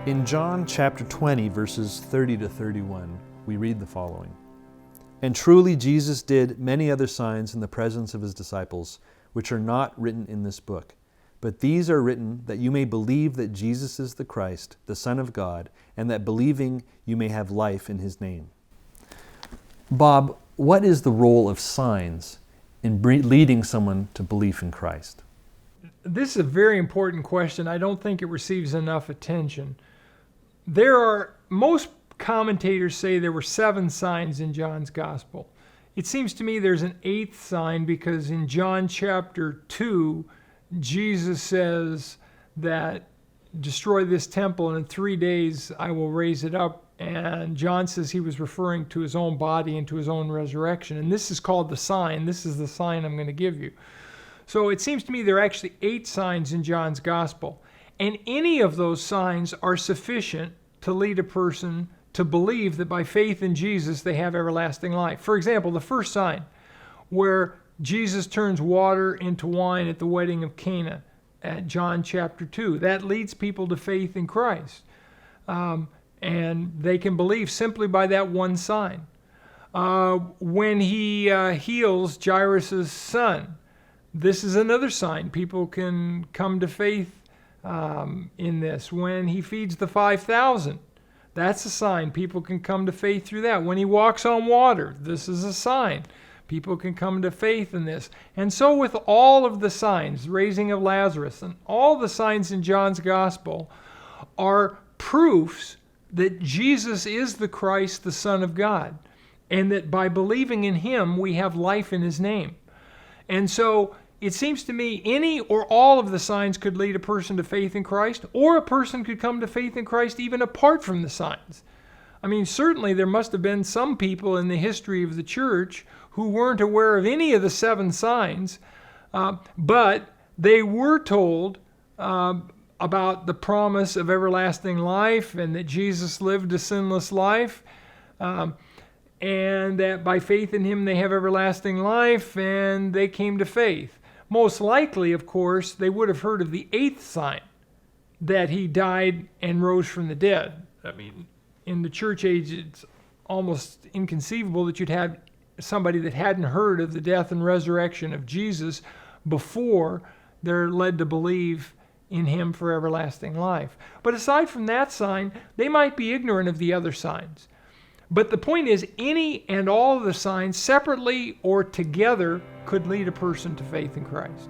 In John chapter 20, verses 30 to 31, we read the following. And truly Jesus did many other signs in the presence of his disciples, which are not written in this book. But these are written that you may believe that Jesus is the Christ, the Son of God, and that believing you may have life in his name. Bob, what is the role of signs in leading someone to belief in Christ? This is a very important question. I don't think it receives enough attention. Most commentators say there were 7 signs in John's gospel. It seems to me there's an 8th sign because in John chapter 2, Jesus says that destroy this temple and in 3 days I will raise it up. And John says he was referring to his own body and to his own resurrection. And this is called the sign. This is the sign I'm going to give you. So it seems to me there are actually 8 signs in John's gospel. And any of those signs are sufficient to lead a person to believe that by faith in Jesus they have everlasting life. For example, the first sign where Jesus turns water into wine at the wedding of Cana at John chapter 2. That leads people to faith in Christ. And they can believe simply by that one sign. When he heals Jairus' son, this is another sign. People can come to faith in this. When he feeds the 5,000, that's a sign. People can come to faith through that. When he walks on water, this is a sign. People can come to faith in this. And so with all of the signs, raising of Lazarus, and all the signs in John's gospel are proofs that Jesus is the Christ, the Son of God, and that by believing in him, we have life in his name. And so it seems to me any or all of the signs could lead a person to faith in Christ, or a person could come to faith in Christ even apart from the signs. I mean, certainly there must have been some people in the history of the church who weren't aware of any of the 7 signs, but they were told about the promise of everlasting life and that Jesus lived a sinless life, and that by faith in him they have everlasting life, and they came to faith. Most likely, of course, they would have heard of the 8th sign, that he died and rose from the dead. I mean, in the church age, it's almost inconceivable that you'd have somebody that hadn't heard of the death and resurrection of Jesus before they're led to believe in him for everlasting life. But aside from that sign, they might be ignorant of the other signs. But the point is, any and all of the signs, separately or together, could lead a person to faith in Christ.